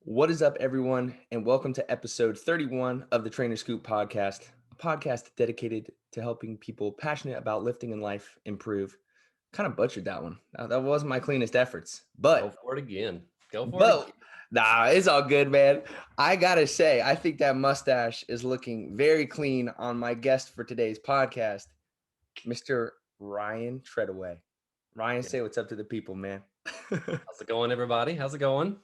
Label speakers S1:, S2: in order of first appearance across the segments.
S1: What is up, everyone, and welcome to episode 31 of the Trainer Scoop podcast, a podcast dedicated to helping people passionate about lifting in life improve. Kind of butchered that one. That wasn't my cleanest efforts,
S2: Go for it again. Go for it
S1: but
S2: again.
S1: nah, it's all good, man. I gotta say, I think that mustache is looking very clean on my guest for today's podcast, Mr. Ryan Treadaway. Ryan,
S2: Yeah.
S1: say what's up to the people, man.
S2: How's it going, everybody? How's it going?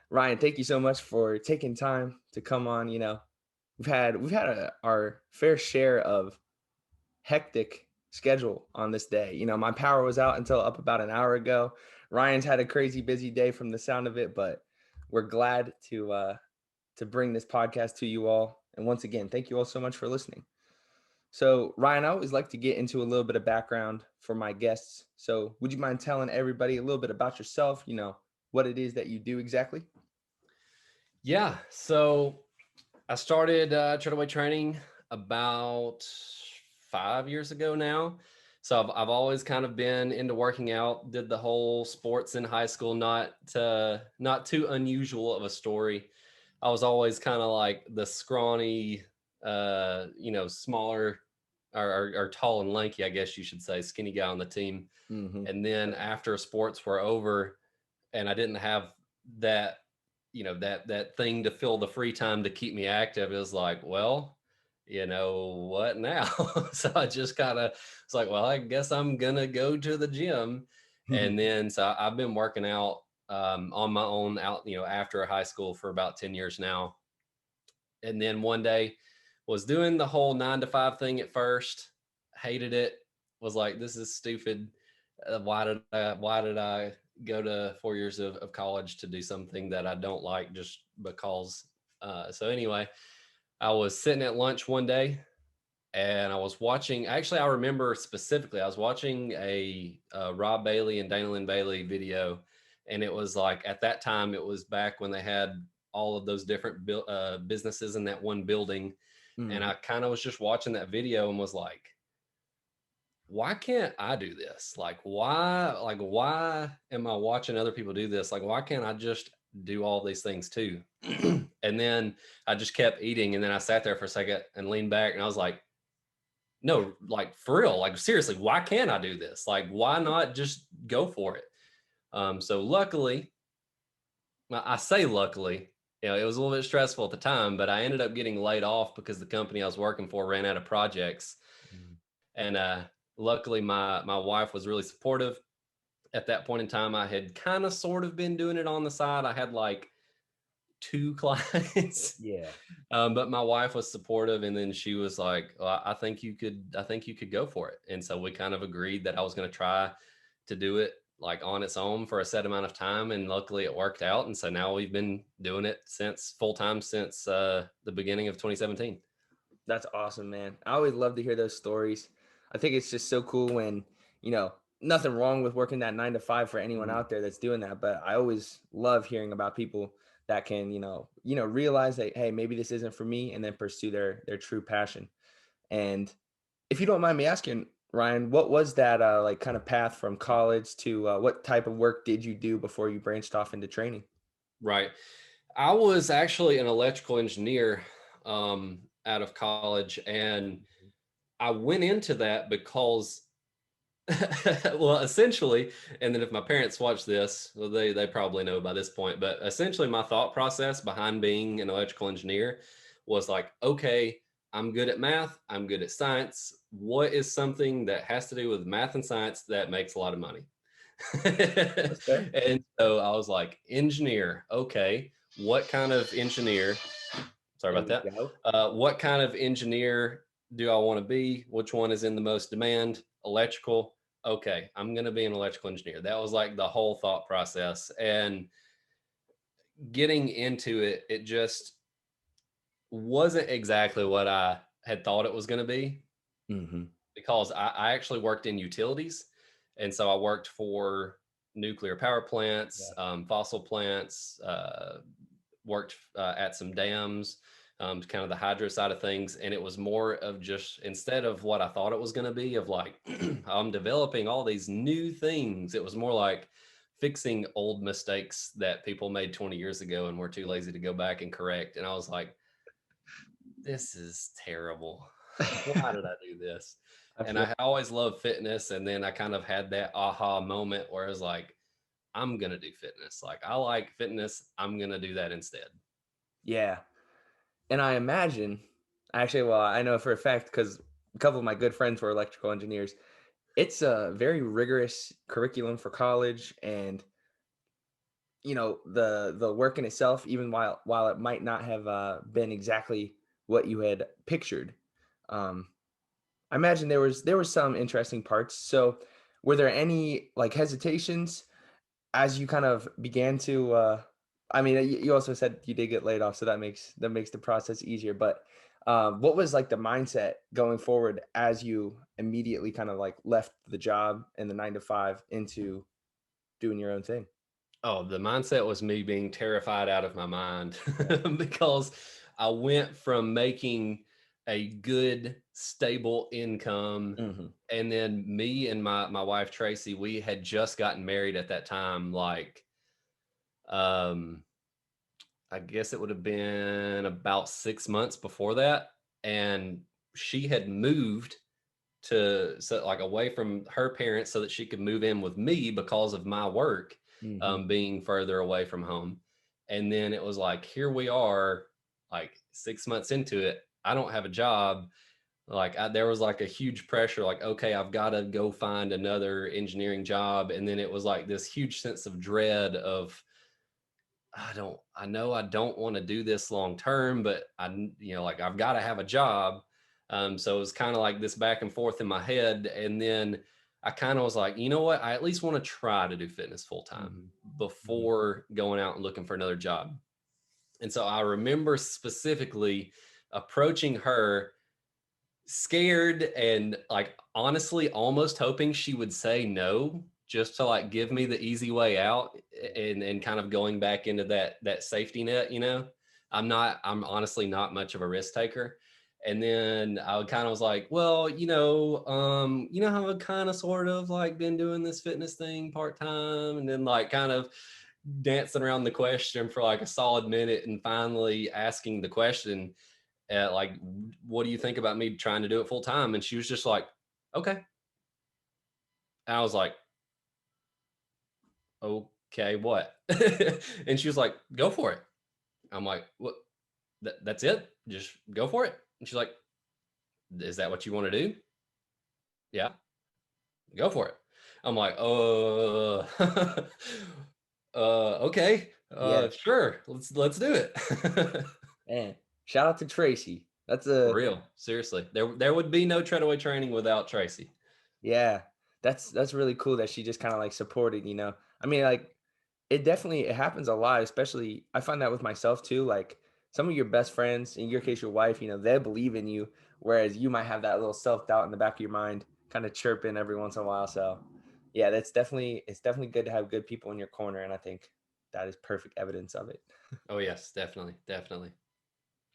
S1: Ryan, thank you so much for taking time to come on. We've had our fair share of hectic schedule on this day. My power was out until up about an hour ago. Ryan's had a crazy busy day from the sound of it, but we're glad to bring this podcast to you all. And once again, thank you all so much for listening. So, Ryan, I always like to get into a little bit of background for my guests. So, would you mind telling everybody a little bit about yourself? What it is that you do exactly?
S2: Yeah. So I started Treadaway Training about 5 years ago now. So I've always kind of been into working out. Did the whole sports in high school. Not too unusual of a story. I was always kind of like the scrawny, smaller or tall and lanky, I guess you should say, skinny guy on the team.
S1: Mm-hmm.
S2: And then after sports were over, and I didn't have that, that thing to fill the free time to keep me active, it was like, well, what now? So I just kind of was like, well, I guess I'm gonna go to the gym. And then so I've been working out on my own out, after high school for about 10 years now. And then one day was doing the whole 9 to 5 thing at first, hated it, was like, this is stupid. Why did I go to 4 years of college to do something that I don't like just because? So anyway, I was sitting at lunch one day and I was watching, actually, I remember specifically, I was watching a Rob Bailey and Dana Lynn Bailey video. And it was like, at that time, it was back when they had all of those different businesses in that one building. And I kind of was just watching that video and was like, why can't I do this? Why am I watching other people do this? Like, why can't I just do all these things too? And then I just kept eating. And then I sat there for a second and leaned back and I was like, no, like for real, like seriously, why can't I do this? Like, why not just go for it? So luckily, I say luckily, it was a little bit stressful at the time, but I ended up getting laid off because the company I was working for ran out of projects. And luckily, my wife was really supportive. At that point in time, I had kind of sort of been doing it on the side. I had like 2 clients.
S1: Yeah.
S2: But my wife was supportive, and then she was like, well, I think you could go for it. And so we kind of agreed that I was going to try to do it like on its own for a set amount of time. And luckily it worked out. And so now we've been doing it full time since the beginning of 2017.
S1: That's awesome, man. I always love to hear those stories. I think it's just so cool when, nothing wrong with working that 9 to 5 for anyone out there that's doing that. But I always love hearing about people that can, realize that, hey, maybe this isn't for me, and then pursue their true passion. And if you don't mind me asking, Ryan, what was that like kind of path from college to what type of work did you do before you branched off into training?
S2: Right. I was actually an electrical engineer out of college, and I went into that because, well, essentially, and then if my parents watch this, well, they probably know by this point, but essentially my thought process behind being an electrical engineer was like, okay, I'm good at math, I'm good at science. What is something that has to do with math and science that makes a lot of money?
S1: That's fair.
S2: And so I was like, engineer, okay, what kind of engineer? Sorry
S1: There
S2: about
S1: we
S2: that.
S1: go.
S2: What kind of engineer do I want to be? Which one is in the most demand? Electrical. Okay, I'm going to be an electrical engineer. That was like the whole thought process. And getting into it, it just wasn't exactly what I had thought it was going to be, because I actually worked in utilities. And so I worked for nuclear power plants, fossil plants, worked at some dams, kind of the hydro side of things. And it was more of just, instead of what I thought it was going to be of like, I'm developing all these new things, it was more like fixing old mistakes that people made 20 years ago and were too lazy to go back and correct. And I was like, this is terrible. Why did I do this?
S1: I
S2: And
S1: feel
S2: I always loved fitness. And then I kind of had that aha moment where I was like, I'm going to do fitness. Like, I like fitness. I'm going to do that instead.
S1: yeah. And I imagine, actually, well, I know for a fact because a couple of my good friends were electrical engineers. It's a very rigorous curriculum for college, and the work in itself, even while it might not have been exactly what you had pictured. Um, I imagine there was some interesting parts. So, were there any like hesitations as you kind of began to? I mean, you also said you did get laid off, so that makes the process easier. But what was like the mindset going forward as you immediately kind of like left the job and the 9 to 5 into doing your own thing?
S2: Oh, the mindset was me being terrified out of my mind because I went from making a good, stable income.
S1: Hmm.
S2: And then me and my wife, Tracy, we had just gotten married at that time. Like, um, I guess it would have been about 6 months before that. And she had moved so like away from her parents so that she could move in with me because of my work
S1: Hmm.
S2: being further away from home. And then it was like, here we are, like 6 months into it. I don't have a job. Like there was like a huge pressure, like, okay, I've got to go find another engineering job. And then it was like this huge sense of dread of, I know I don't want to do this long term, but like I've got to have a job. So it was kind of like this back and forth in my head. And then I kind of was like, you know what? I at least want to try to do fitness full time
S1: Hmm. Hmm.
S2: before going out and looking for another job. And so I remember specifically approaching her scared and like honestly almost hoping she would say no just to like give me the easy way out and kind of going back into that safety net. I'm honestly not much of a risk taker. And then I would kind of was like, well, how I've kind of sort of like been doing this fitness thing part-time, and then like kind of dancing around the question for like a solid minute and finally asking the question, like, what do you think about me trying to do it full time? And she was just like, okay. And I was like, okay, what? And she was like, go for it. I'm like, what? That's it? Just go for it. And she's like, is that what you want to do? Yeah, go for it. I'm like, okay,
S1: Yeah,
S2: sure, let's do it.
S1: man. Shout out to Tracy. That's
S2: For
S1: a
S2: real, seriously, there would be no Treadaway training without Tracy.
S1: Yeah, that's really cool that she just kind of like supported. I mean, like it happens a lot, especially I find that with myself too. Like some of your best friends, in your case, your wife, they believe in you, whereas you might have that little self-doubt in the back of your mind, kind of chirping every once in a while. So yeah, it's definitely good to have good people in your corner, and I think that is perfect evidence of it.
S2: Oh yes, definitely, definitely.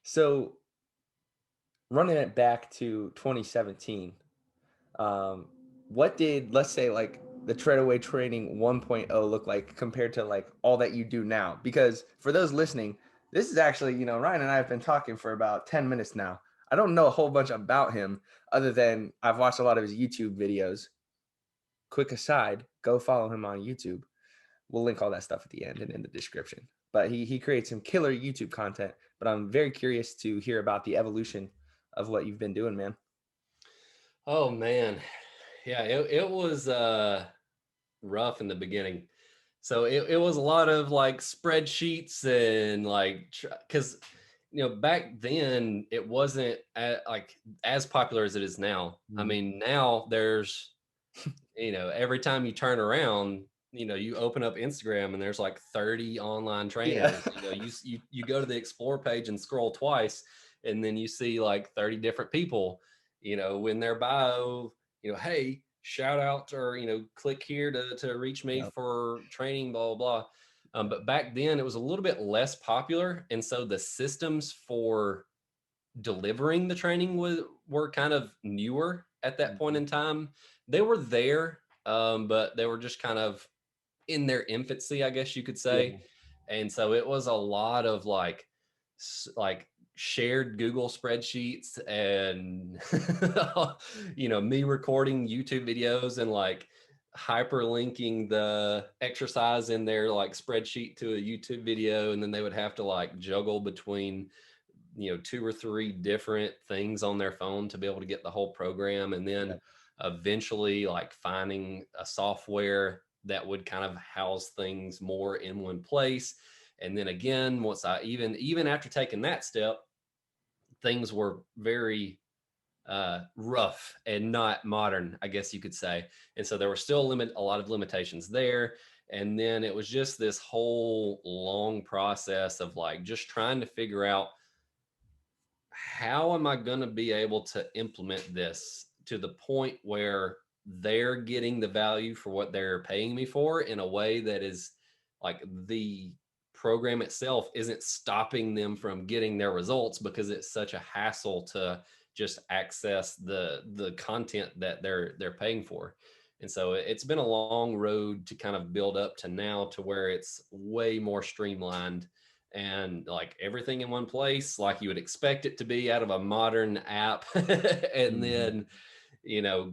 S1: So running it back to 2017, um, what did, let's say, like the Treadaway Training 1.0 look like compared to like all that you do now? Because for those listening, this is actually, Ryan and I have been talking for about 10 minutes now. I don't know a whole bunch about him other than I've watched a lot of his YouTube videos. Quick aside, go follow him on YouTube. We'll link all that stuff at the end and in the description. But he creates some killer YouTube content. But I'm very curious to hear about the evolution of what you've been doing, man.
S2: Oh man, yeah, it was rough in the beginning. So it was a lot of like spreadsheets and like because back then it wasn't like as popular as it is now. I
S1: Mhm.
S2: mean, now there's every time you turn around, you open up Instagram and there's like 30 online
S1: Yeah.
S2: trainers. You go to the explore page and scroll twice, and then you see like 30 different people, in their bio, hey, shout out, or click here to reach me
S1: Yep.
S2: for training, blah blah blah. But back then it was a little bit less popular, and so the systems for delivering the training were kind of newer at that point
S1: Mhm.
S2: in time. They were there, but they were just kind of in their infancy, I guess you could say.
S1: Yeah.
S2: And so it was a lot of like like shared Google spreadsheets and me recording YouTube videos and like hyperlinking the exercise in their like spreadsheet to a YouTube video, and then they would have to like juggle between two or three different things on their phone to be able to get the whole program, and then
S1: Yeah.
S2: eventually like finding a software that would kind of house things more in one place. And then again, once I even after taking that step, things were very rough and not modern, I guess you could say. And so there were still a lot of limitations there. And then it was just this whole long process of like just trying to figure out, how am I going to be able to implement this to the point where they're getting the value for what they're paying me for in a way that is like the program itself isn't stopping them from getting their results, because it's such a hassle to just access the content that they're paying for. And so it's been a long road to kind of build up to now to where it's way more streamlined and like everything in one place, like you would expect it to be out of a modern app. And
S1: Mhm.
S2: then,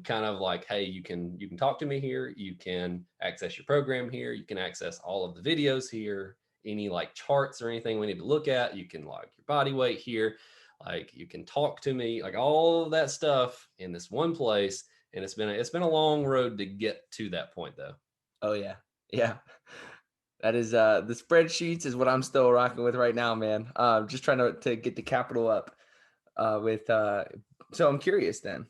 S2: kind of like, hey, you can talk to me here, you can access your program here, you can access all of the videos here, any like charts or anything we need to look at, you can log your body weight here, like you can talk to me, like all of that stuff in this one place. And it's been a long road to get to that point though.
S1: Oh yeah. Yeah. That is the spreadsheets is what I'm still rocking with right now, man. Just trying to get the capital up with so I'm curious then.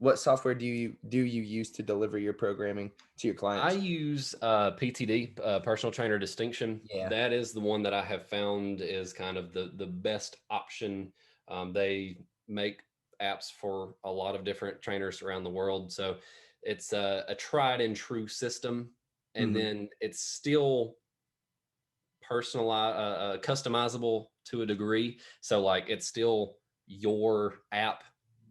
S1: What software do you use to deliver your programming to your
S2: I
S1: clients?
S2: use PTD, Personal Trainer Distinction.
S1: Yeah.
S2: That is the one that I have found is kind of the best option. They make apps for a lot of different trainers around the world, so it's a tried and true system. And
S1: Mhm.
S2: then it's still personalized, customizable to a degree. So like it's still your app.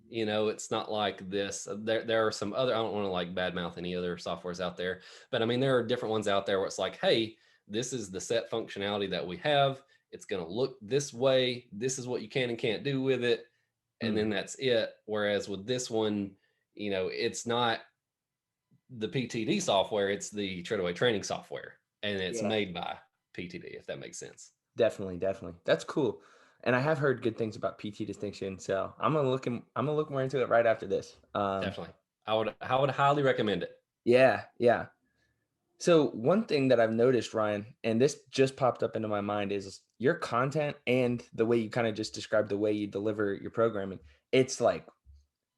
S2: It's not like this. There are some other. I don't want to like badmouth any other softwares out there, but I mean there are different ones out there where it's like, hey, this is the set functionality that we have. It's going to look this way. This is what you can and can't do with it, and then
S1: Mhm.
S2: that's it. Whereas with this one, it's not the PTD software, it's the Treadaway training software, and it's
S1: Yeah.
S2: made by PTD, if that makes sense.
S1: Definitely, definitely. That's cool. And I have heard good things about PT distinction, so I'm gonna look more into it right after this.
S2: Definitely. I would highly recommend it.
S1: Yeah, yeah. So one thing that I've noticed, Ryan, and this just popped up into my mind is your content and the way you kind of just described the way you deliver your programming. It's like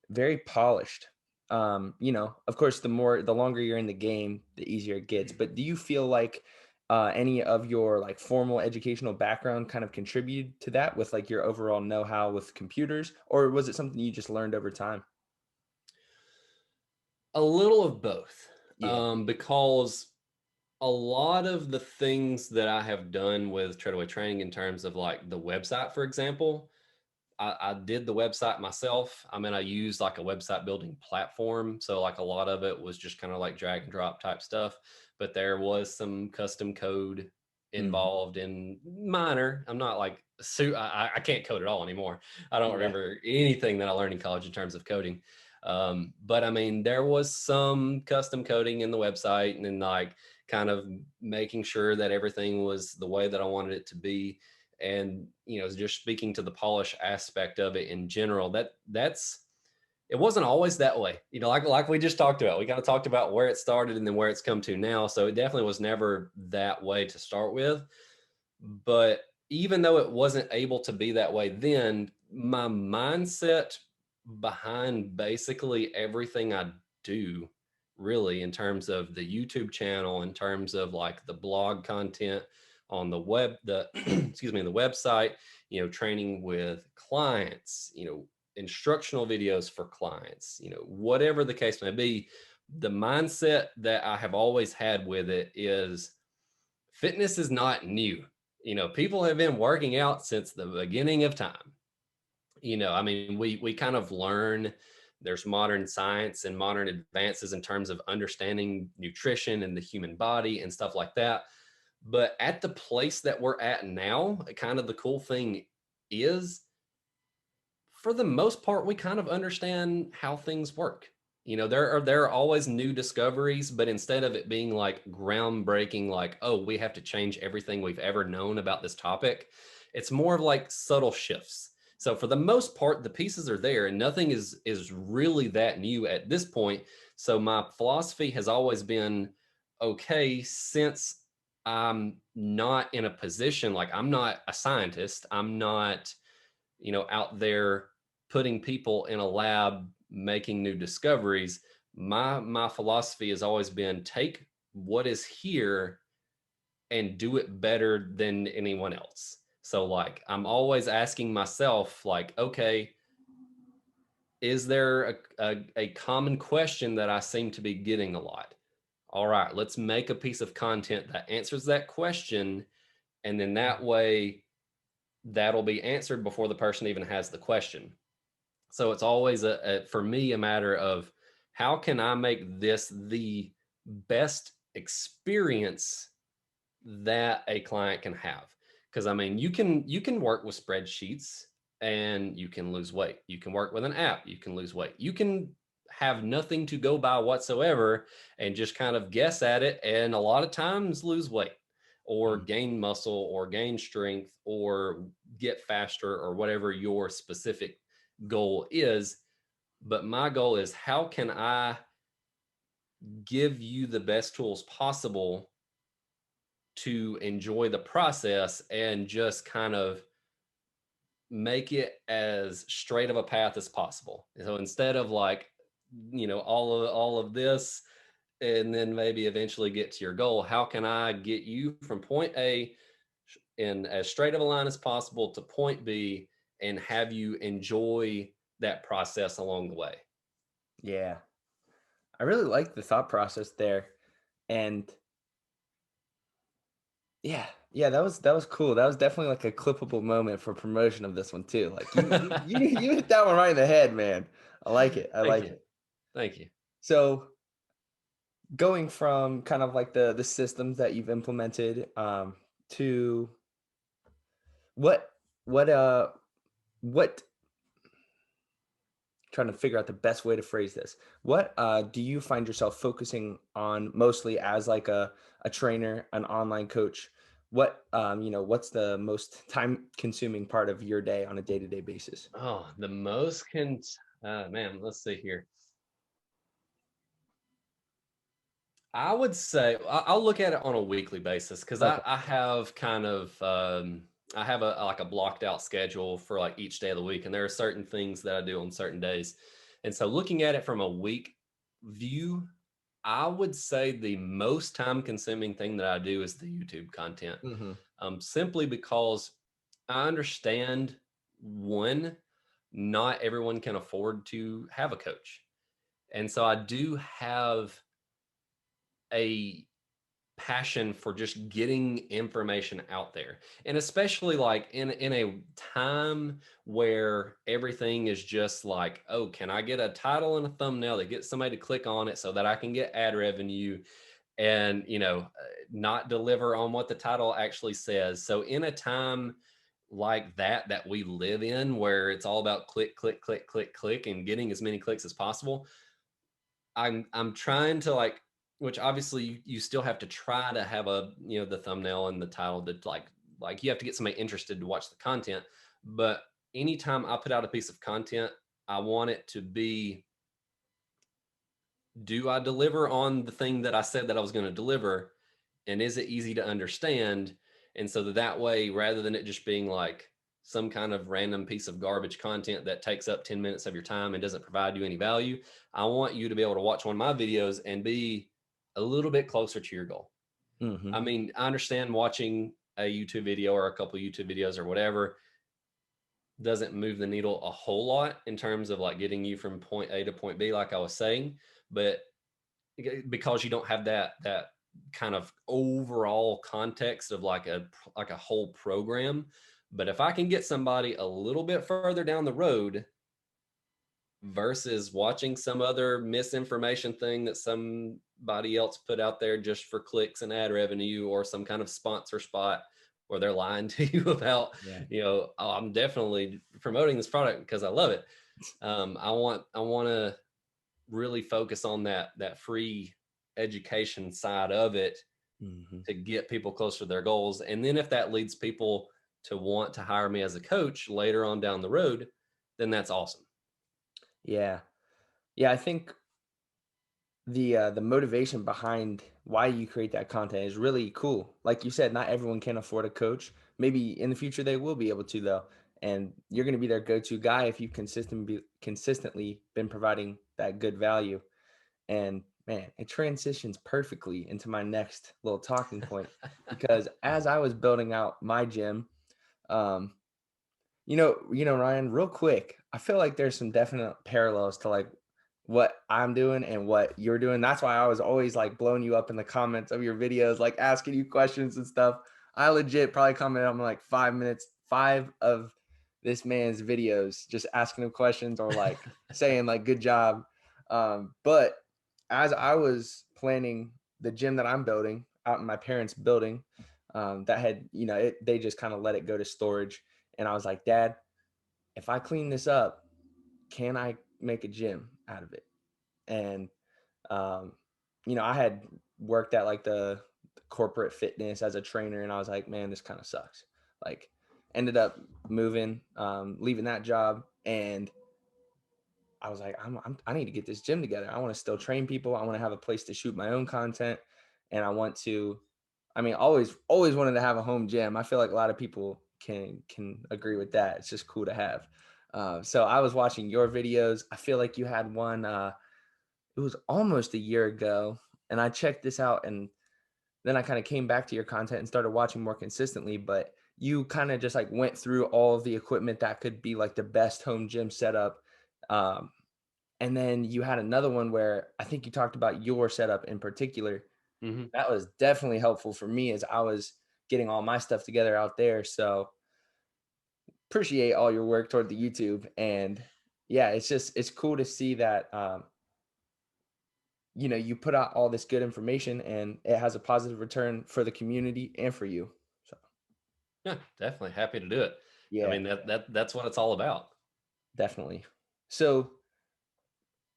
S1: very polished. Of course, the longer you're in the game, the easier it gets. But do you feel like any of your like formal educational background kind of contributed to that with like your overall know-how with computers, or was it something you just learned over time?
S2: A little of both.
S1: Yeah.
S2: Because a lot of the things that I have done with Treadaway Training in terms of like the website, for example, I did the website myself. I mean, I used like a website building platform. So like a lot of it was just kind of like drag and drop type stuff, but there was some custom code
S1: Mhm.
S2: involved in minor. I'm not like, I can't code at all anymore. I don't
S1: Yeah.
S2: remember anything that I learned in college in terms of coding. But I mean, there was some custom coding in the website, and then like kind of making sure that everything was the way that I wanted it to be. And just speaking to the polish aspect of it in general, that's it wasn't always that way. Like we just talked about, we kind of talked about where it started and then where it's come to now. So it definitely was never that way to start with. But even though it wasn't able to be that way then, my mindset behind basically everything I do, really, in terms of the YouTube channel, in terms of like the blog content on the web, the excuse me, the website, training with clients, instructional videos for clients, whatever the case may be, the mindset that I have always had with it is fitness is not new. People have been working out since the beginning of time. I mean, we kind of learn There's modern science and modern advances in terms of understanding nutrition and the human body and stuff like that. But at the place that we're at now, kind of the cool thing is, for the most part, we kind of understand how things work. There are always new discoveries, but instead of it being like groundbreaking, like, oh, we have to change everything we've ever known about this topic, it's more of like subtle shifts. So for the most part, the pieces are there and nothing is really that new at this point. So my philosophy has always been, okay, since I'm not in a position, like I'm not a scientist, I'm not, out there putting people in a lab making new discoveries. My philosophy has always been, take what is here and do it better than anyone else. So like I'm always asking myself, like, okay, is there a common question that I seem to be getting a lot? All right, let's make a piece of content that answers that question, and then that way that'll be answered before the person even has the question. So it's always for me, a matter of, how can I make this the best experience that a client can have? Because I mean, you can work with spreadsheets and you can lose weight. You can work with an app, you can lose weight. You can have nothing to go by whatsoever and just kind of guess at it, and a lot of times lose weight or
S1: Mm.
S2: gain muscle or gain strength or get faster or whatever your specific goal is. But my goal is, how can I give you the best tools possible to enjoy the process and just kind of make it as straight of a path as possible. So instead of like, all of this and then maybe eventually get to your goal, how can I get you from point A in as straight of a line as possible to point B and have you enjoy that process along the way?
S1: Yeah. I really like the thought process there. And yeah, yeah, that was cool. That was definitely like a clippable moment for promotion of this one too. Like you hit that one right in the head, man. I like it. I
S2: Thank
S1: like
S2: you.
S1: it.
S2: Thank you.
S1: So going from kind of like the systems that you've implemented to what what uh what trying to figure out the best way to phrase this. What do you find yourself focusing on mostly as like a trainer, an online coach? What what's the most time consuming part of your day on a day-to-day basis?
S2: Oh, the most can, man, let's see here. I would say I'll look at it on a weekly basis, because I,
S1: Okay.
S2: I have kind of I have a blocked out schedule for like each day of the week, and there are certain things that I do on certain days. And so looking at it from a week view, I would say the most time consuming thing that I do is the YouTube content.
S1: Hmm.
S2: Simply because I understand, one, not everyone can afford to have a coach. And so I do have a passion for just getting information out there, and especially like in a time where everything is just like, oh, can I get a title and a thumbnail that gets somebody to click on it so that I can get ad revenue, and not deliver on what the title actually says. So in a time like that we live in, where it's all about click click click click click and getting as many clicks as possible, I'm trying to like, which obviously you still have to try to have a, the thumbnail and the title that like you have to get somebody interested to watch the content. But anytime I put out a piece of content, I want it to be, do I deliver on the thing that I said that I was going to deliver? And is it easy to understand? And so that way, rather than it just being like some kind of random piece of garbage content that takes up 10 minutes of your time and doesn't provide you any value, I want you to be able to watch one of my videos and be a little bit closer to your goal.
S1: Hmm.
S2: I mean, I understand watching a YouTube video or a couple YouTube videos or whatever doesn't move the needle a whole lot in terms of like getting you from point A to point B, like I was saying, but because you don't have that kind of overall context of like a whole program. But if I can get somebody a little bit further down the road versus watching some other misinformation thing that somebody else put out there just for clicks and ad revenue, or some kind of sponsor spot where they're lying to you about,
S1: Yeah.
S2: oh, I'm definitely promoting this product because I love it. I want to really focus on that free education side of it
S1: Hmm.
S2: to get people closer to their goals. And then if that leads people to want to hire me as a coach later on down the road, then that's awesome.
S1: Yeah. Yeah. I think the motivation behind why you create that content is really cool. Like you said, not everyone can afford a coach. Maybe in the future they will be able to though. And you're going to be their go-to guy if you've consistently been providing that good value. And man, it transitions perfectly into my next little talking point because as I was building out my gym, um, Ryan, real quick, I feel like there's some definite parallels to like what I'm doing and what you're doing. That's why I was always like blowing you up in the comments of your videos, like asking you questions and stuff. I legit probably commented on like 5 minutes, five of this man's videos, just asking him questions or like saying like good job. But as I was planning the gym that I'm building out in my parents' building, that had, they just kind of let it go to storage. And I was like, Dad, if I clean this up, can I make a gym out of it? And, um, I had worked at like the corporate fitness as a trainer, and I was like, man, this kind of sucks. Like, ended up moving, leaving that job, and I was like, I need to get this gym together. I want to still train people. I want to have a place to shoot my own content, and I want to. I mean, always wanted to have a home gym. I feel like a lot of people can agree with that. It's just cool to have. So I was watching your videos. I feel like you had one. It was almost a year ago, and I checked this out, and then I kind of came back to your content and started watching more consistently. But you kind of just like went through all of the equipment that could be like the best home gym setup. Um, and then you had another one where I think you talked about your setup in particular.
S2: Mm-hmm.
S1: That was definitely helpful for me as I was getting all my stuff together out there. So appreciate all your work toward the YouTube. And yeah, it's cool to see that, you put out all this good information and it has a positive return for the community and for you. So
S2: Yeah, definitely happy to do it. I
S1: yeah,
S2: mean, that's what it's all about.
S1: definitely. So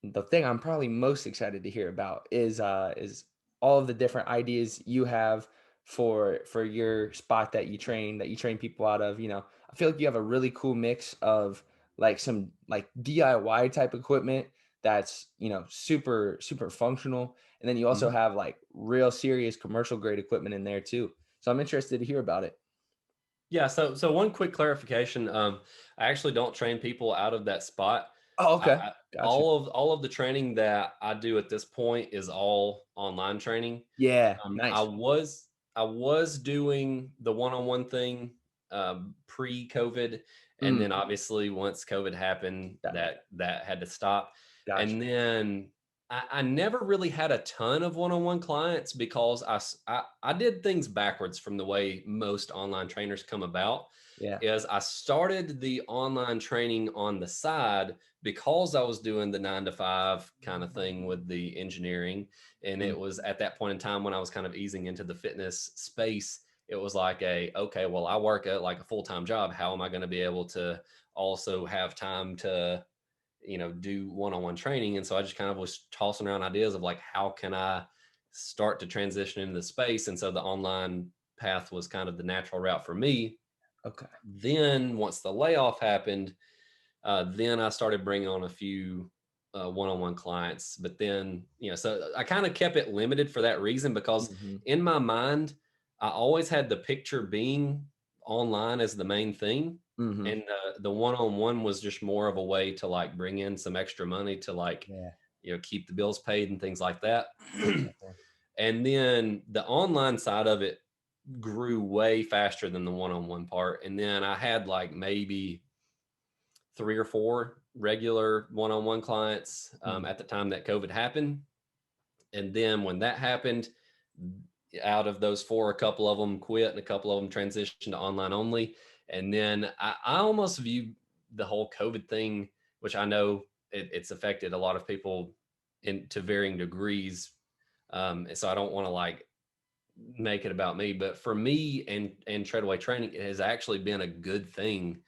S1: the thing I'm probably most excited to hear about is all of the different ideas you have for your spot that you train people out of. I feel like you have a really cool mix of like some like DIY type equipment that's super super functional, and then you also
S2: Mhm.
S1: have like real serious commercial grade equipment in there too. So I'm interested to hear about it.
S2: Yeah. So one quick clarification. I actually don't train people out of that spot.
S1: Oh,
S2: I,
S1: okay,
S2: I,
S1: gotcha.
S2: all of the training that I do at this point is all online training.
S1: Yeah,
S2: Um, I
S1: nice.
S2: was I was doing the one-on-one thing pre-COVID, and
S1: Mm,
S2: then obviously once COVID happened,
S1: that makes
S2: that had to stop.
S1: gotcha.
S2: And then I never really had a ton of one-on-one clients because I did things backwards from the way most online trainers come about.
S1: Yeah.
S2: Is I started the online training on the side because I was doing the 9 to 5 kind of thing with the engineering. And
S1: Mm,
S2: it was at that point in time when I was kind of easing into the fitness space. It was like okay, well, I work at like a full-time job. How am I going to be able to also have time to, do one-on-one training? And so I just kind of was tossing around ideas of like, how can I start to transition into the space? And so the online path was kind of the natural route for me.
S1: okay.
S2: Then once the layoff happened, then I started bringing on a few one-on-one clients. But then, so I kind of kept it limited for that reason, because
S1: Mhm.
S2: in my mind, I always had the picture being online as the main thing.
S1: Mhm.
S2: And the one-on-one was just more of a way to like bring in some extra money to like,
S1: Yeah.
S2: keep the bills paid and things like that.
S1: Definitely.
S2: And then the online side of it grew way faster than the one-on-one part. And then I had like maybe 3 or 4 regular one-on-one clients
S1: Mm.
S2: at the time that COVID happened. And then when that happened, out of those 4, a couple of them quit and a couple of them transitioned to online only. And then I almost view the whole COVID thing, which I know it's affected a lot of people to varying degrees. So I don't want to like make it about me, but for me and Treadaway Training, it has actually been a good thing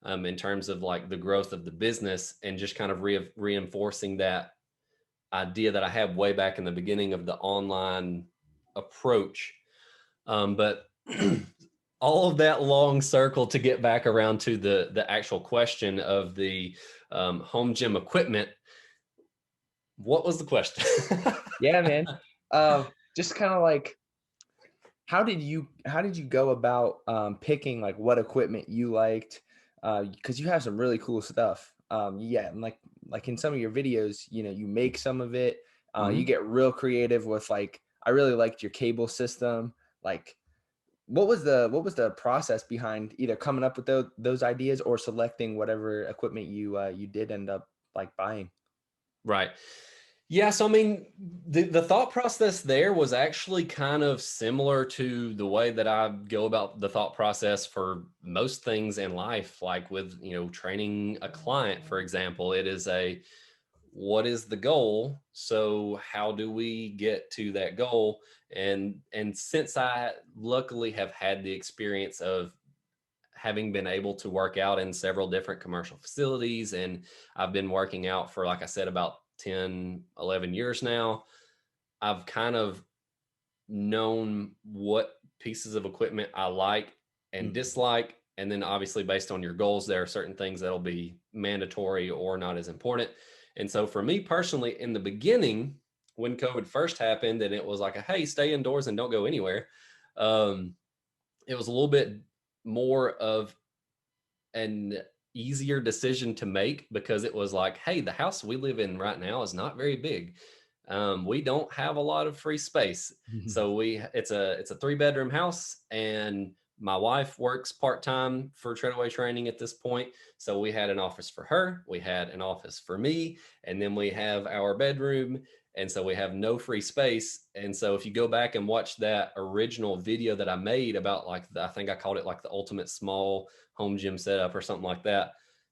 S2: in terms of like the growth of the business and just kind of reinforcing that idea that I had way back in the beginning of the online approach. But all of that long circle to get back around to the actual question of the home gym equipment. What was the question?
S1: Yeah, man. Just kind of like, how did you go about picking like what equipment you liked? Because you have some really cool stuff. Yeah, and like in some of your videos, you know, you make some of it. You
S2: Mhm.
S1: get real creative with like, I really liked your cable system. Like, what was the process behind either coming up with those ideas or selecting whatever equipment you did end up like buying?
S2: Right. Yeah, so I mean, the thought process there was actually kind of similar to the way that I go about the thought process for most things in life, like with, training a client, for example. It is a, what is the goal? So how do we get to that goal? And since I luckily have had the experience of having been able to work out in several different commercial facilities, and I've been working out for, like I said, about 10, 11 years now, I've kind of known what pieces of equipment I like and
S1: Mhm.
S2: dislike. And then obviously, based on your goals, there are certain things that'll be mandatory or not as important. And so for me personally, in the beginning, when COVID first happened and it was like, hey, stay indoors and don't go anywhere, um, it was a little bit more of an easier decision to make, because it was like, hey, the house we live in right now is not very big. We don't have a lot of free space. So it's a 3-bedroom house, and my wife works part-time for Treadaway Training at this point. So we had an office for her, we had an office for me, and then we have our bedroom. And so we have no free space. And so if you go back and watch that original video that I made about like I think I called it like the ultimate small home gym setup or something like that,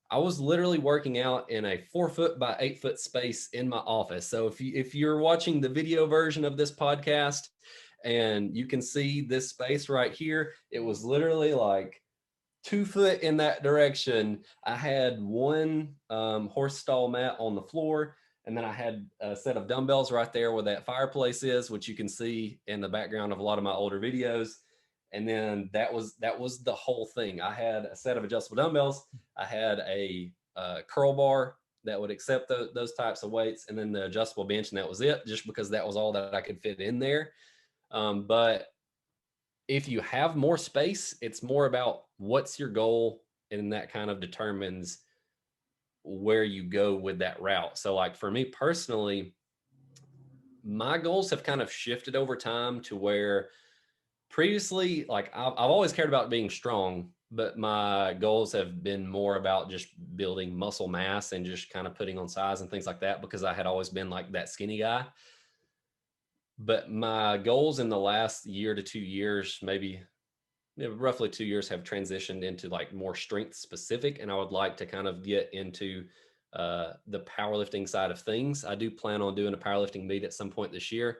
S2: I was literally working out in a 4 foot by 8 foot space in my office. So if you're watching the video version of this podcast and you can see this space right here, it was literally like 2 foot in that direction. I had one horse stall mat on the floor, and then I had a set of dumbbells right there where that fireplace is, which you can see in the background of a lot of my older videos. And then that was the whole thing. I had a set of adjustable dumbbells. I had a curl bar that would accept those types of weights, and then the adjustable bench, and that was it. Just because that was all that I could fit in there. But if you have more space, it's more about what's your goal, and that kind of determines where you go with that route. So, like for me personally, my goals have kind of shifted over time to where previously, like I've always cared about being strong, but my goals have been more about just building muscle mass and just kind of putting on size and things like that, because I had always been like that skinny guy. But my goals in the last year to 2 years, maybe roughly 2 years, have transitioned into like more strength specific, and I would like to kind of get into the powerlifting side of things. I do plan on doing a powerlifting meet at some point this year.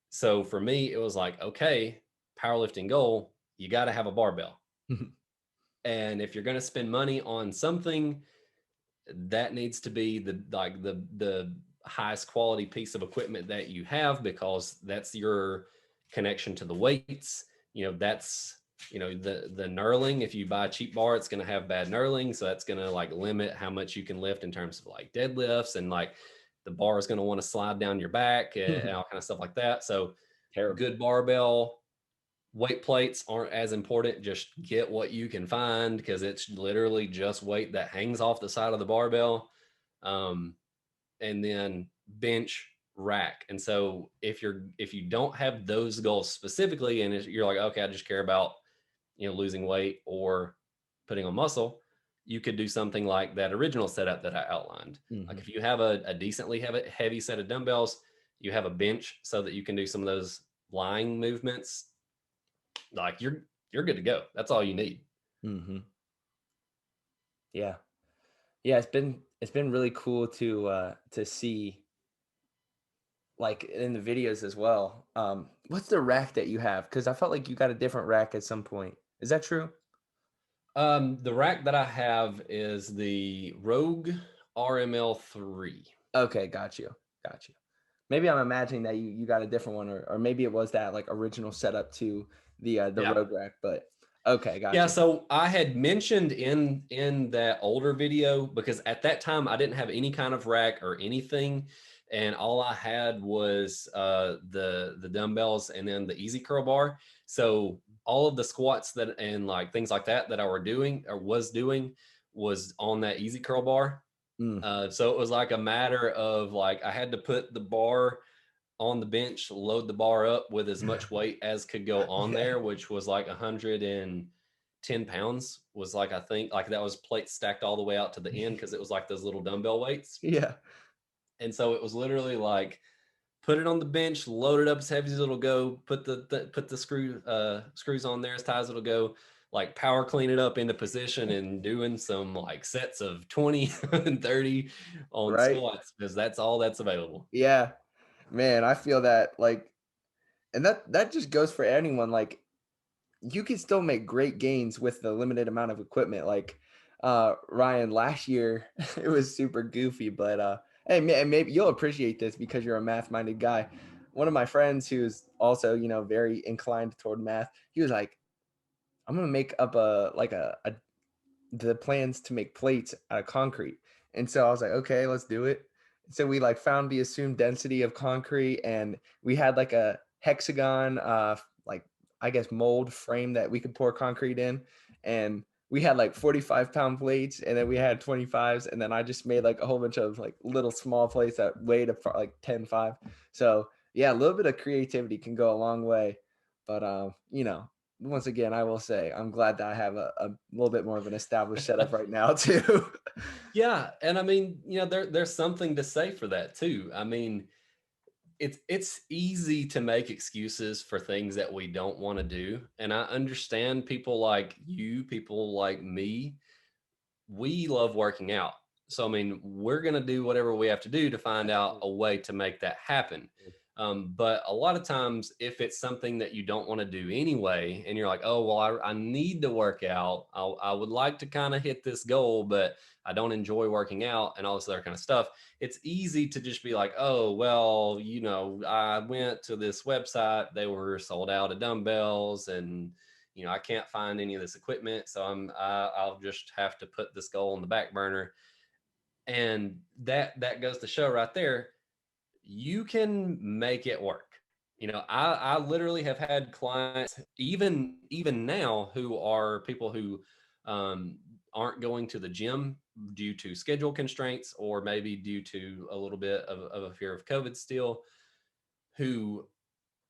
S2: So for me, it was like, okay, powerlifting goal, you got to have a barbell. And if you're going to spend money on something, that needs to be the highest quality piece of equipment that you have, because that's your connection to the weights. That's the knurling. If you buy a cheap bar, it's going to have bad knurling, so that's going to like limit how much you can lift in terms of like deadlifts, and like the bar is going to want to slide down your back and all kind of stuff like that. So
S1: Terrible.
S2: good barbell. Weight plates aren't as important. Just get what you can find, because it's literally just weight that hangs off the side of the barbell. Um, and then bench, rack. And so if you don't have those goals specifically, and you're like, okay, I just care about losing weight or putting on muscle, you could do something like that original setup that I outlined. Like
S1: Mhm.
S2: if you have a decently heavy set of dumbbells, you have a bench so that you can do some of those lying movements, like you're good to go. That's all you need.
S1: Mhm. Yeah. Yeah, it's been really cool to see like in the videos as well. What's the rack that you have? Because I felt like you got a different rack at some point. Is that true?
S2: The rack that I have is the Rogue RML3.
S1: Okay, got you. Got you. Maybe I'm imagining that you got a different one, or maybe it was that like original setup to the
S2: Yeah.
S1: Rogue rack. But okay, got
S2: Yeah,
S1: you.
S2: so I had mentioned in that older video, because at that time I didn't have any kind of rack or anything, and all I had was the dumbbells and then the easy curl bar. So all of the squats that and like things like that that I were doing or was doing was on that easy curl bar.
S1: Mm.
S2: So it was like a matter of like I had to put the bar on the bench, load the bar up with as much weight as could go on
S1: Yeah.
S2: there, which was like 110 pounds. Was like, I think, like that was plates stacked all the way out to the end because it was like those little dumbbell weights.
S1: Yeah.
S2: And so it was literally like put it on the bench, load it up as heavy as it'll go, put put the screws on there as tight as it'll go, like power clean it up into position and doing some like sets of 20 and 30 on
S1: Right.
S2: squats because that's all that's available.
S1: Yeah. Man, I feel that like, and that just goes for anyone. Like, you can still make great gains with the limited amount of equipment. Like, Ryan, last year it was super goofy, but hey, maybe you'll appreciate this because you're a math-minded guy. One of my friends who's also, very inclined toward math, he was like, "I'm gonna make up a the plans to make plates out of concrete." And so I was like, okay, let's do it. So we like found the assumed density of concrete, and we had like a hexagon, like I guess mold frame that we could pour concrete in. And we had like 45-pound plates, and then we had 25s. And then I just made like a whole bunch of like little small plates that weighed like 10-5. So yeah, a little bit of creativity can go a long way. But once again, I will say I'm glad that I have a little bit more of an established setup right now too.
S2: Yeah, and I mean, there's something to say for that too. I mean, it's easy to make excuses for things that we don't want to do, and I understand people like you, people like me. We love working out. So I mean, we're going to do whatever we have to do to find out a way to make that happen. But a lot of times, if it's something that you don't want to do anyway, and you're like, oh, well, I need to work out. I would like to kind of hit this goal, but I don't enjoy working out and all this other kind of stuff. It's easy to just be like, oh, well, I went to this website. They were sold out of dumbbells and I can't find any of this equipment, so I'll just have to put this goal on the back burner. And that goes to show right there, you can make it work. I literally have had clients even now who are people who um, aren't going to the gym due to schedule constraints or maybe due to a little bit of a fear of COVID still, who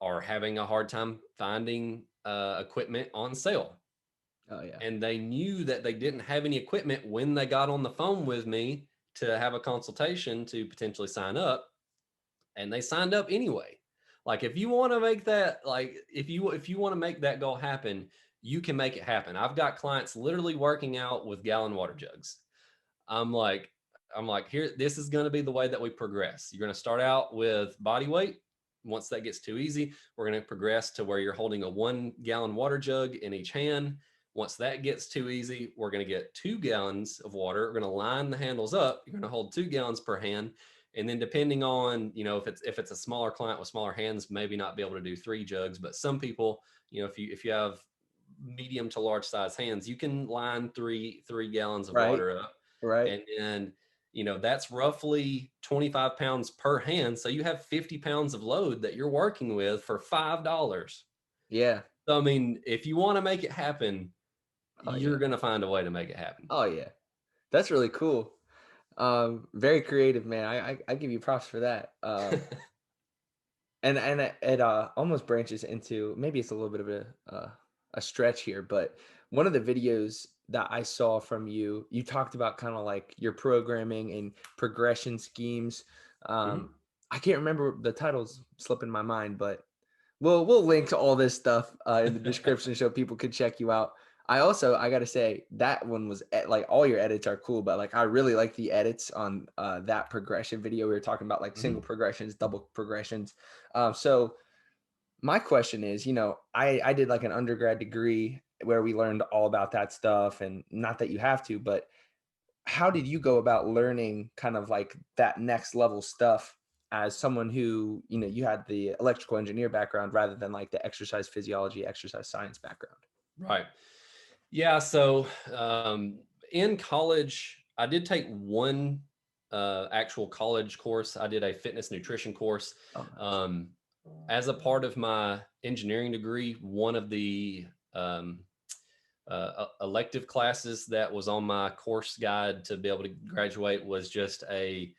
S2: are having a hard time finding equipment on sale.
S1: Oh yeah.
S2: And they knew that they didn't have any equipment when they got on the phone with me to have a consultation to potentially sign up, and they signed up anyway. Like if you want to make that, like if you want to make that goal happen, you can make it happen. I've got clients literally working out with gallon water jugs. I'm like, here, this is going to be the way that we progress. You're going to start out with body weight. Once that gets too easy, we're going to progress to where you're holding a 1 gallon water jug in each hand. Once that gets too easy, we're going to get 2 gallons of water. We're going to line the handles up. You're going to hold 2 gallons per hand. And then depending on, if it's a smaller client with smaller hands, maybe not be able to do 3 jugs. But some people, if you have medium to large size hands, you can line three gallons of
S1: Right.
S2: water up.
S1: Right.
S2: And then, that's roughly 25 pounds per hand. So you have 50 pounds of load that you're working with for $5.
S1: Yeah.
S2: So, I mean, if you want to make it happen,
S1: Oh
S2: you're
S1: yeah.
S2: going to find a way to make it happen.
S1: Oh yeah. That's really cool. Very creative, man. I give you props for that. And it almost branches into, maybe it's a little bit of a stretch here, but one of the videos that I saw from you, you talked about kind of like your programming and progression schemes.
S2: Mhm.
S1: I can't remember the titles slipping my mind, but we'll link to all this stuff in the description so people can check you out. I gotta say that one was like all your edits are cool, but like I really like the edits on that progression video. We were talking about like single
S2: Mhm.
S1: progressions, double progressions. So my question is, I did like an undergrad degree where we learned all about that stuff, and not that you have to, but how did you go about learning kind of like that next level stuff as someone who, you had the electrical engineer background rather than like the exercise physiology, exercise science background?
S2: Right. Yeah. So in college, I did take one actual college course. I did a fitness nutrition course.
S1: Oh, nice.
S2: Um, as a part of my engineering degree, one of the elective classes that was on my course guide to be able to graduate was just a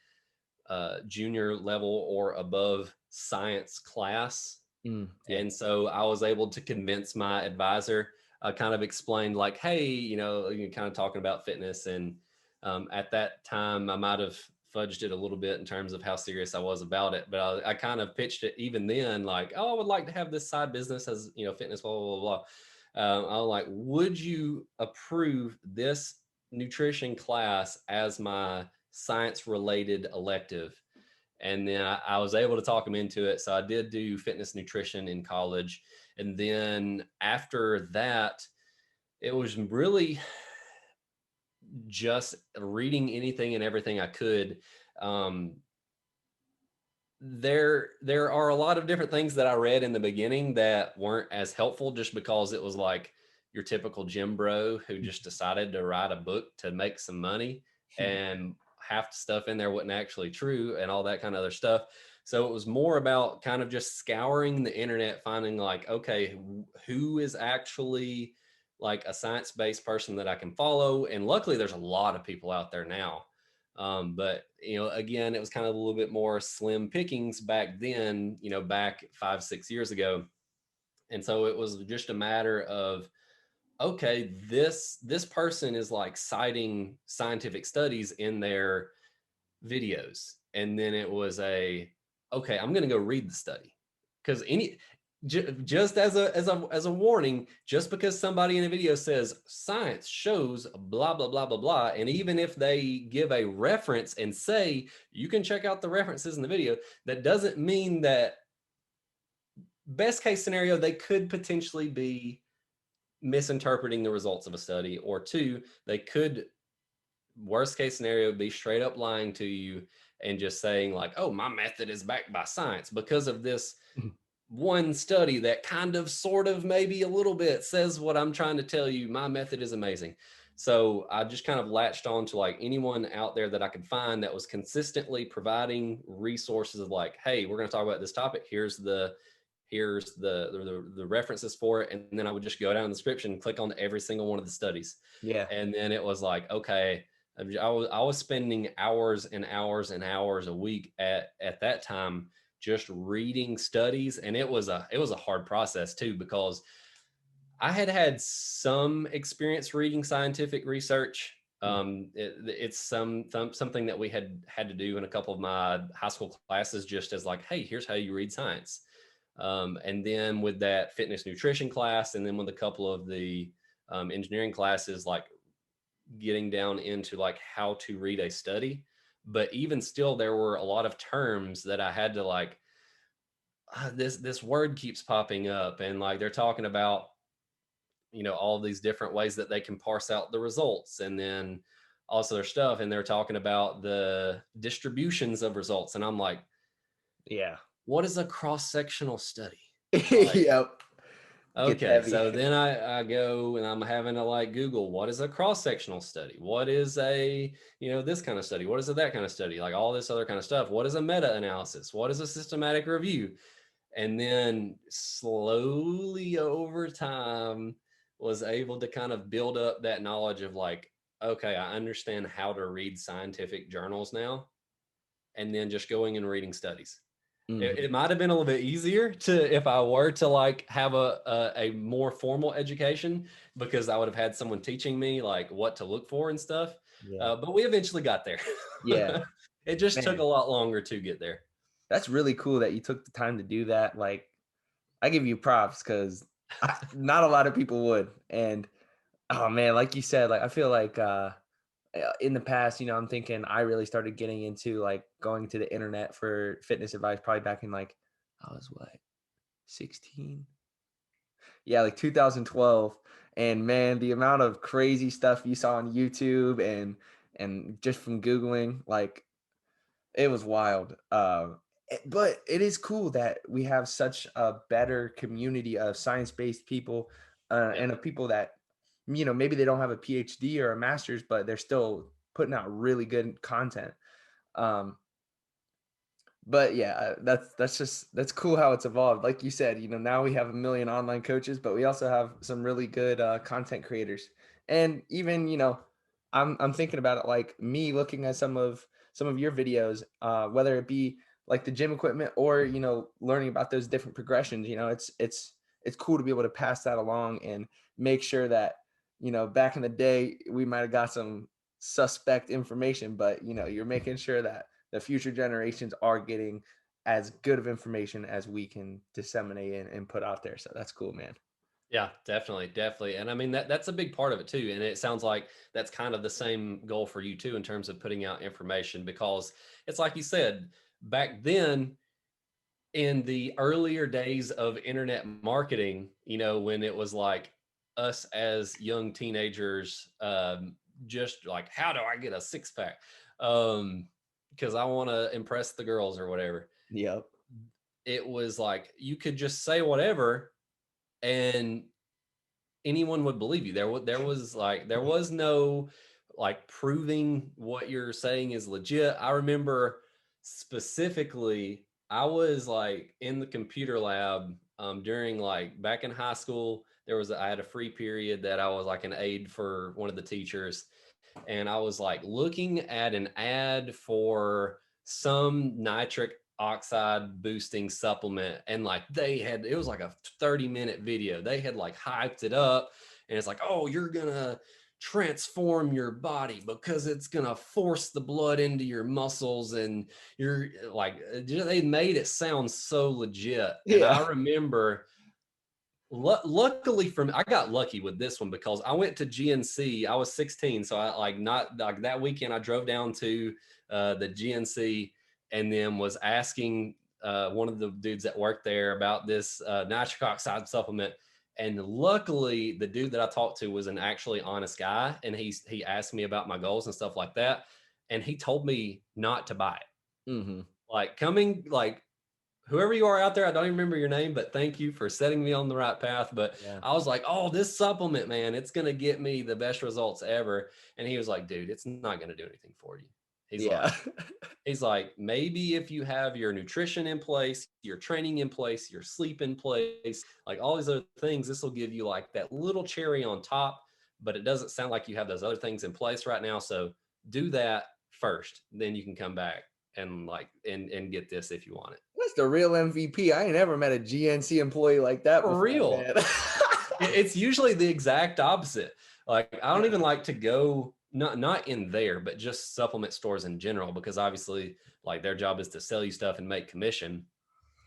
S2: junior level or above science class.
S1: Yeah.
S2: And so I was able to convince my advisor, kind of explained like, hey, you're kind of talking about fitness. And at that time, I might have fudged it a little bit in terms of how serious I was about it. But I kind of pitched it even then, like, oh, I would like to have this side business as, fitness, blah, blah, blah, blah. I was like, would you approve this nutrition class as my science related elective? And then I was able to talk him into it. So I did do fitness nutrition in college. And then after that, it was really just reading anything and everything I could. Um, there are a lot of different things that I read in the beginning that weren't as helpful just because it was like your typical gym bro who just decided to write a book to make some money, and half the stuff in there wasn't actually true and all that kind of other stuff. So it was more about kind of just scouring the internet, finding like, okay, who is actually like a science-based person that I can follow. And luckily there's a lot of people out there now. But again, it was kind of a little bit more slim pickings back then, back 5, 6 years ago. And so it was just a matter of, okay, this person is like citing scientific studies in their videos. And then it was okay, I'm going to go read the study. Because just as a warning, just because somebody in a video says science shows blah blah blah blah blah, and even if they give a reference and say you can check out the references in the video, that doesn't mean that best case scenario they could potentially be misinterpreting the results of a study, or two, they could, worst case scenario, be straight up lying to you and just saying like, oh, my method is backed by science because of this one study that kind of sort of maybe a little bit says what I'm trying to tell you. My method is amazing. So I just kind of latched on to like anyone out there that I could find that was consistently providing resources of like, hey, we're going to talk about this topic, here's the references for it. And then I would just go down the description and click on every single one of the studies.
S1: Yeah.
S2: And then it was like, okay, I was spending hours and hours and hours a week at that time just reading studies. And it was a hard process too, because I had some experience reading scientific research. It's something that we had to do in a couple of my high school classes, just as like, hey, here's how you read science. And then with that fitness nutrition class, and then with a couple of the engineering classes, like getting down into like how to read a study. But even still, there were a lot of terms that I had to like, this word keeps popping up, and like they're talking about, all these different ways that they can parse out the results, and then also their stuff, and they're talking about the distributions of results, and I'm like,
S1: Yeah.
S2: what is a cross-sectional study? Like,
S1: Yep. Gets
S2: okay,
S1: heavy.
S2: so then I go and I'm having to like Google, what is a cross-sectional study? What is this kind of study? What is that kind of study? Like all this other kind of stuff. What is a meta-analysis? What is a systematic review? And then slowly over time was able to kind of build up that knowledge of like, okay, I understand how to read scientific journals now, and then just going and reading studies. It
S1: Mhm.
S2: might have been a little bit easier to, if I were to like have a more formal education, because I would have had someone teaching me like what to look for and stuff.
S1: Yeah.
S2: But we eventually got there.
S1: Yeah.
S2: It just took a
S1: Man,
S2: lot longer to get there.
S1: that's really cool that you took the time to do that. Like, I give you props because not a lot of people would. And Oh man, like you said, like I feel like in the past, I'm thinking I really started getting into like going to the internet for fitness advice probably back in like I was what 16? Yeah, like 2012. And man, the amount of crazy stuff you saw on YouTube and just from Googling, like it was wild. But it is cool that we have such a better community of science-based people
S2: Yeah.
S1: and of people that, maybe they don't have a PhD or a master's, but they're still putting out really good content. Um, but yeah, that's cool how it's evolved. Like you said, now we have a million online coaches, but we also have some really good content creators. And even, I'm thinking about it like me looking at some of your videos, whether it be like the gym equipment or learning about those different progressions. It's cool to be able to pass that along and make sure that back in the day we might have got some suspect information, but you're making sure that the future generations are getting as good of information as we can disseminate and put out there. So that's cool, man.
S2: Yeah, definitely, definitely. And I mean that's a big part of it too. And it sounds like that's kind of the same goal for you too in terms of putting out information because it's like you said, back then in the earlier days of internet marketing, when it was like us as young teenagers, just like, how do I get a six pack? Because I want to impress the girls or whatever.
S1: Yep.
S2: It was like you could just say whatever and anyone would believe you. There was no like proving what you're saying is legit. I remember specifically I was like in the computer lab during like back in high school. I had a free period that I was like an aide for one of the teachers, and I was like looking at an ad for some nitric oxide boosting supplement, and like it was like a 30-minute video. They had like hyped it up, and it's like, oh, you're gonna transform your body because it's gonna force the blood into your muscles, and you're like, they made it sound so legit. And I
S1: Yeah.
S2: remember luckily for me, I got lucky with this one because I went to GNC. I was 16, so I like not like that weekend. I drove down to the GNC and then was asking one of the dudes that worked there about this nitric oxide supplement. And luckily, the dude that I talked to was an actually honest guy, and he asked me about my goals and stuff like that, and he told me not to buy it.
S1: Hmm.
S2: Like coming like whoever you are out there, I don't even remember your name, but thank you for setting me on the right path. But
S1: Yeah.
S2: I was like, oh, this supplement, man, it's going to get me the best results ever. And he was like, dude, it's not going to do anything for you. He's
S1: Yeah.
S2: like, he's like, maybe if you have your nutrition in place, your training in place, your sleep in place, like all these other things, this will give you like that little cherry on top. But it doesn't sound like you have those other things in place right now. So do that first, then you can come back and like and get this if you want it.
S1: That's the real MVP. I ain't ever met a GNC employee like that
S2: For
S1: before,
S2: real.
S1: man.
S2: It's usually the exact opposite. Like I don't
S1: Yeah.
S2: even like to go not in there, but just supplement stores in general because obviously like their job is to sell you stuff and make commission.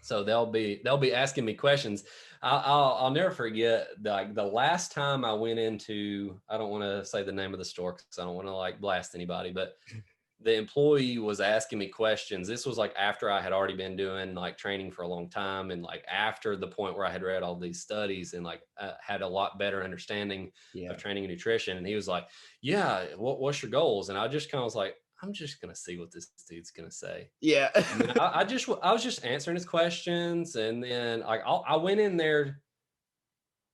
S2: So they'll be asking me questions. I'll never forget like the last time I went into, I don't want to say the name of the store because I don't want to like blast anybody, but the employee was asking me questions. This was like after I had already been doing like training for a long time, and like after the point where I had read all these studies and like had a lot better understanding of
S1: Yeah.
S2: training and nutrition. And he was like, yeah, what's your goals? And I just kind of was like, I'm just going to see what this dude's going to say.
S1: Yeah.
S2: And then I was just answering his questions. And then like I went in there,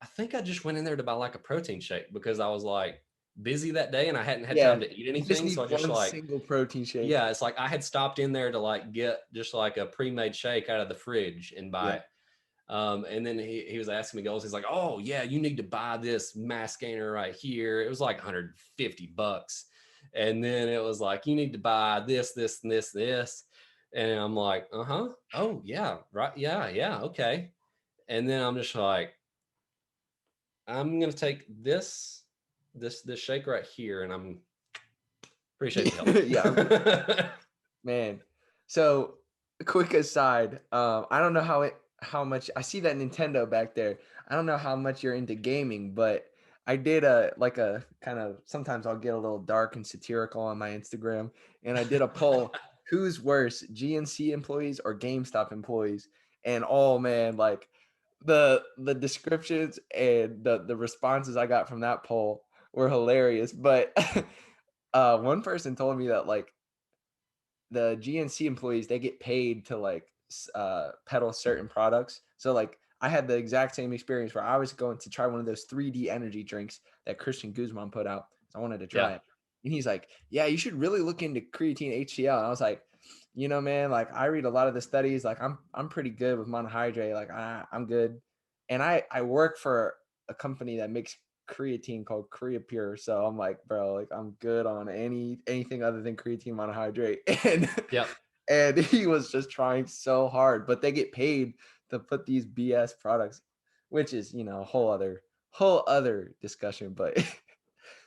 S2: I think I just went in there to buy like a protein shake because I was like busy that day and I hadn't had time
S1: Yeah.
S2: to eat
S1: You just
S2: anything. So
S1: need
S2: I just
S1: one
S2: like,
S1: single protein shake.
S2: yeah, it's like I had stopped in there to like get just like a pre-made shake out of the fridge and buy
S1: Yeah.
S2: it. And then he was asking me goals. He's like, oh yeah, you need to buy this mass gainer right here. It was like $150. And then it was like, you need to buy this, this, and this. And I'm like, uh-huh. Oh yeah, right. Yeah, yeah, okay. And then I'm just like, I'm gonna take this shake right here, and I'm appreciate the
S1: Yeah.
S2: help.
S1: Man. So, quick aside, I don't know how much I see that Nintendo back there. I don't know how much you're into gaming, but I did a like a kind of, sometimes I'll get a little dark and satirical on my Instagram, and I did a poll: who's worse, GNC employees or GameStop employees? And oh man, like the descriptions and the responses I got from that poll were hilarious. But one person told me that like the GNC employees, they get paid to like peddle certain products. So like I had the exact same experience where I was going to try one of those 3D energy drinks that Christian Guzman put out. So I wanted to try
S2: Yeah.
S1: it. And he's like, "Yeah, you should really look into creatine HCl." And I was like, "You know, man, like I read a lot of the studies. Like I'm pretty good with monohydrate. Like I'm good." And I work for a company that makes creatine called Creapure. So I'm like, bro, like I'm good on anything other than creatine monohydrate. And
S2: Yep.
S1: and he was just trying so hard, but they get paid to put these BS products, which is, a whole other discussion, but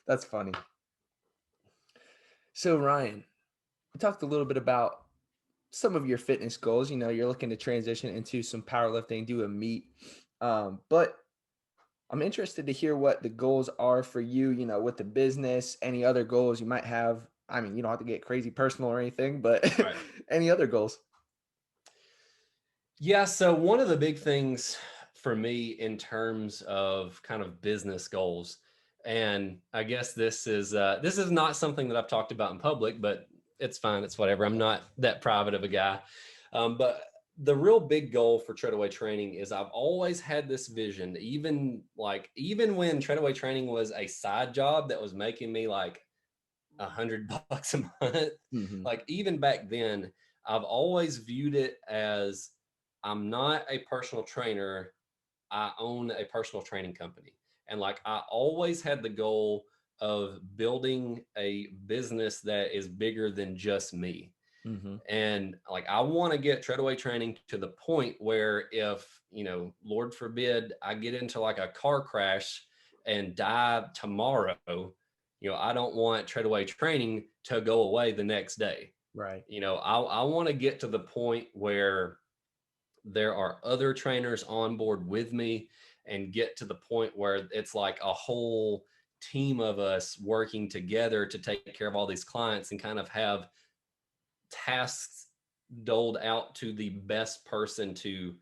S1: that's funny. So Ryan, we talked a little bit about some of your fitness goals. You're looking to transition into some powerlifting, do a meet. But I'm interested to hear what the goals are for you, with the business, any other goals you might have. I mean, you don't have to get crazy personal or anything, but
S2: Right.
S1: any other goals?
S2: Yeah. So one of the big things for me in terms of kind of business goals, and I guess this is not something that I've talked about in public, but it's fine. It's whatever. I'm not that private of a guy. But the real big goal for Treadaway Training is I've always had this vision, even when Treadaway Training was a side job that was making me like $100 a month,
S1: Hmm.
S2: like even back then, I've always viewed it as I'm not a personal trainer. I own a personal training company. And like I always had the goal of building a business that is bigger than just me.
S1: Hmm.
S2: And like I want to get Treadaway Training to the point where if, Lord forbid, I get into like a car crash and die tomorrow, I don't want Treadaway Training to go away the next day.
S1: Right.
S2: I want to get to the point where there are other trainers on board with me and get to the point where it's like a whole team of us working together to take care of all these clients and kind of have tasks doled out to the best person to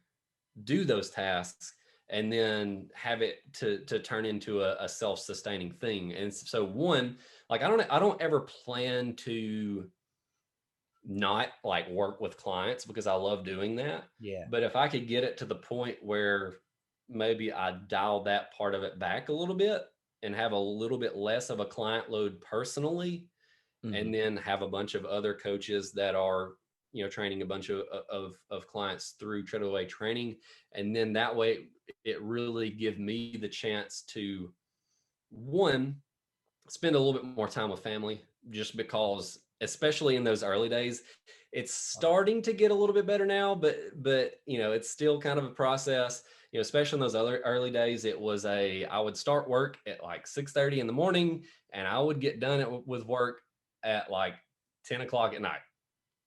S2: do those tasks and then have it to turn into a self-sustaining thing. And so one, like I don't ever plan to not like work with clients because I love doing that.
S1: Yeah.
S2: But if I could get it to the point where maybe I dial that part of it back a little bit and have a little bit less of a client load personally,
S1: Hmm.
S2: and then have a bunch of other coaches that are training a bunch of clients through Treadaway Training, and then that way it really give me the chance to one spend a little bit more time with family, just because especially in those early days, it's starting to get a little bit better now, but it's still kind of a process. Especially in those other early days, I would start work at like 6:30 in the morning and I would get done with work at like 10 o'clock at night.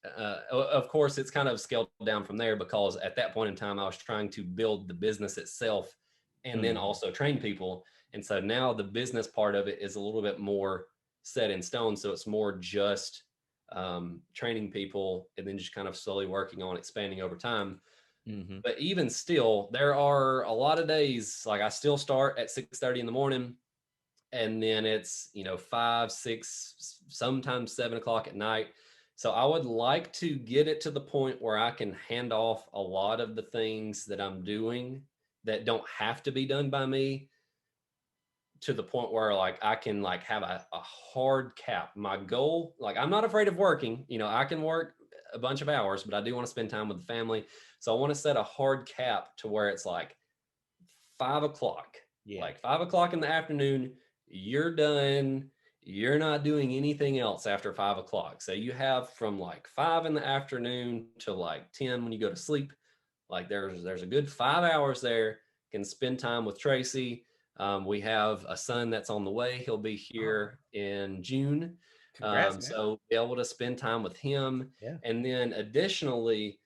S2: Of course, it's kind of scaled down from there because at that point in time, I was trying to build the business itself and then
S1: Hmm.
S2: also train people. And so now the business part of it is a little bit more set in stone. So it's more just training people and then just kind of slowly working on expanding over time.
S1: Hmm.
S2: But even still, there are a lot of days like I still start at 6:30 in the morning and then it's 5, 6, sometimes 7 o'clock at night. So I would like to get it to the point where I can hand off a lot of the things that I'm doing that don't have to be done by me, to the point where like I can like have a hard cap. My goal, like I'm not afraid of working, I can work a bunch of hours, but I do want to spend time with the family. So I want to set a hard cap to where it's like 5 o'clock,
S1: Yeah.
S2: like 5 o'clock in the afternoon, you're done. You're not doing anything else after 5 o'clock. So you have from like 5 in the afternoon to like 10 when you go to sleep. Like there's a good 5 hours there. Can spend time with Tracy. We have a son that's on the way. He'll be
S1: Oh,
S2: here in June.
S1: congrats, man.
S2: So be able to spend time with him.
S1: Yeah.
S2: And then additionally,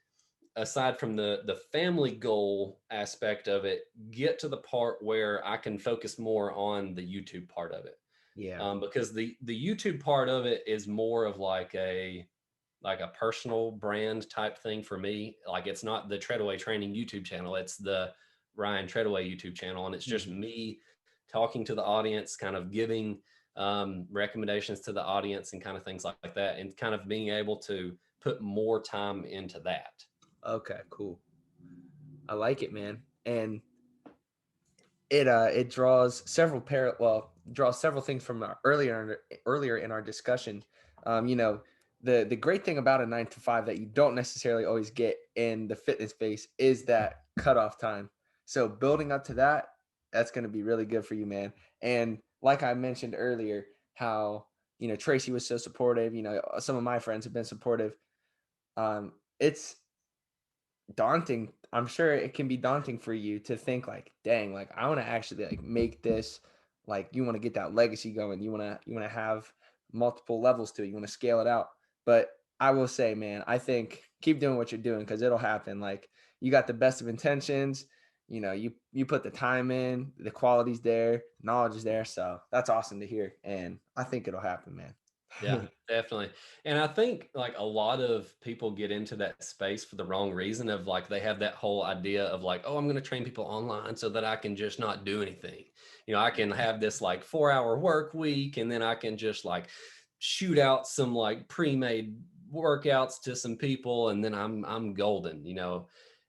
S2: aside from the family goal aspect of it, get to the part where I can focus more on the YouTube part of it.
S1: Yeah.
S2: Because the YouTube part of it is more of like a personal brand type thing for me. Like it's not the Treadaway Training YouTube channel, it's the Ryan Treadaway YouTube channel, and it's just
S1: Mhm.
S2: me talking to the audience, kind of giving recommendations to the audience and kind of things like that, and kind of being able to put more time into that.
S1: Okay, cool. I like it, man. And it draws several things from earlier in our discussion. You know, the great thing about a 9 to 5 that you don't necessarily always get in the fitness space is that cutoff time. So building up to that, that's going to be really good for you, man. And like I mentioned earlier, how Tracy was so supportive. Some of my friends have been supportive. It's daunting. I'm sure it can be daunting for you to think like, dang, like I want to actually like make this, like you want to get that legacy going. You want to have multiple levels to it. You want to scale it out. But I will say, man, I think keep doing what you're doing because it'll happen. Like you got the best of intentions. You put the time in, the quality's there, knowledge is there. So that's awesome to hear. And I think it'll happen,
S2: Yeah,
S1: man.
S2: definitely. And I think like a lot of people get into that space for the wrong reason of like they have that whole idea of like, oh, I'm going to train people online so that I can just not do anything. I can have this like 4-hour work week and then I can just like shoot out some like pre-made workouts to some people and then I'm golden.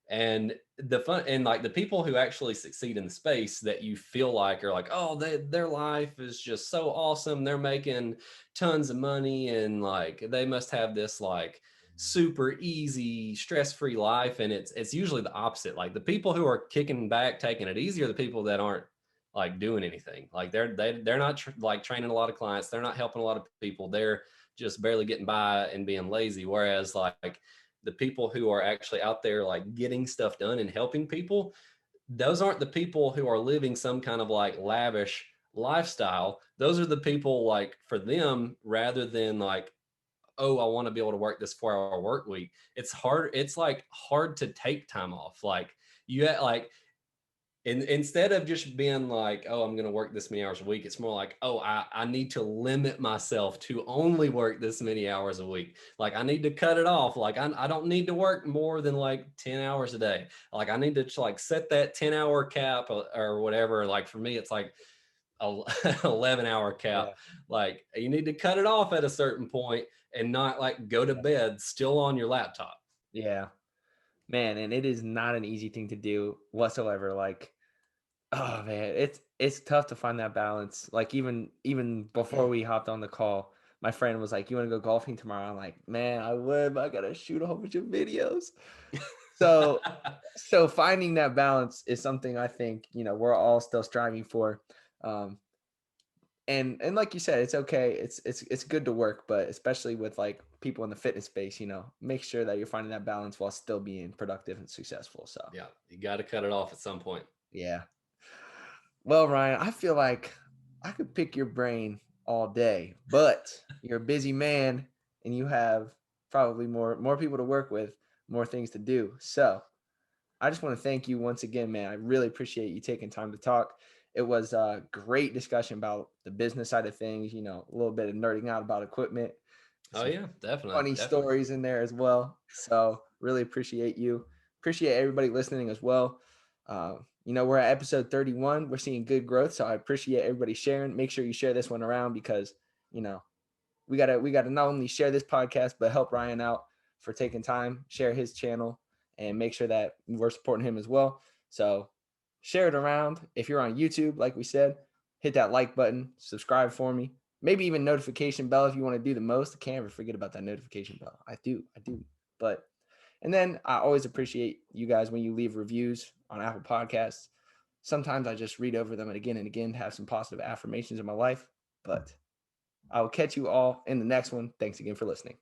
S2: And the fun and like the people who actually succeed in the space that you feel like are like, oh, their life is just so awesome. They're making tons of money and like they must have this like super easy stress-free life, and it's usually the opposite. Like the people who are kicking back taking it easy are the people that aren't like doing anything. Like they're not like training a lot of clients, they're not helping a lot of people, they're just barely getting by and being lazy. Whereas like the people who are actually out there like getting stuff done and helping people, those aren't the people who are living some kind of like lavish lifestyle. Those are the people like for them, rather than like, oh, I want to be able to work this 4-hour work week. It's hard. It's like hard to take time off. Like like instead of just being like, oh, I'm going to work this many hours a week, it's more like, oh, I need to limit myself to only work this many hours a week. Like I need to cut it off. Like I don't need to work more than like 10 hours a day. Like I need to like set that 10-hour cap or whatever. Like for me, it's like a 11-hour cap.
S1: Yeah.
S2: Like you need to cut it off at a certain point and not like go to
S1: Yeah.
S2: bed still on your laptop.
S1: Yeah. Man, and it is not an easy thing to do whatsoever. Like, oh man, it's tough to find that balance. Like even before we hopped on the call, my friend was like, "You want to go golfing tomorrow?" I'm like, "Man, I would, but I gotta shoot a whole bunch of videos." So so finding that balance is something I think we're all still striving for. Um, and like you said, it's okay. It's good to work, but especially with like people in the fitness space, make sure that you're finding that balance while still being productive and successful. So
S2: Yeah, you got to cut it off at some point.
S1: yeah. Well, Ryan, I feel like I could pick your brain all day, but you're a busy man and you have probably more people to work with, more things to do. So I just want to thank you once again, man. I really appreciate you taking time to talk. It was a great discussion about the business side of things, a little bit of nerding out about equipment,
S2: Oh
S1: some
S2: yeah, definitely,
S1: funny
S2: definitely.
S1: stories in there as well. So really appreciate you. Appreciate everybody listening as well. We're at episode 31. We're seeing good growth. So I appreciate everybody sharing. Make sure you share this one around because, you know, we gotta not only share this podcast, but help Ryan out for taking time, share his channel, and make sure that we're supporting him as well. So share it around. If you're on YouTube, like we said, hit that like button, subscribe for me. Maybe even notification bell if you want to do the most. I can't ever forget about that notification bell. I do. But and then I always appreciate you guys when you leave reviews on Apple Podcasts. Sometimes I just read over them and again to have some positive affirmations in my life. But I will catch you all in the next one. Thanks again for listening.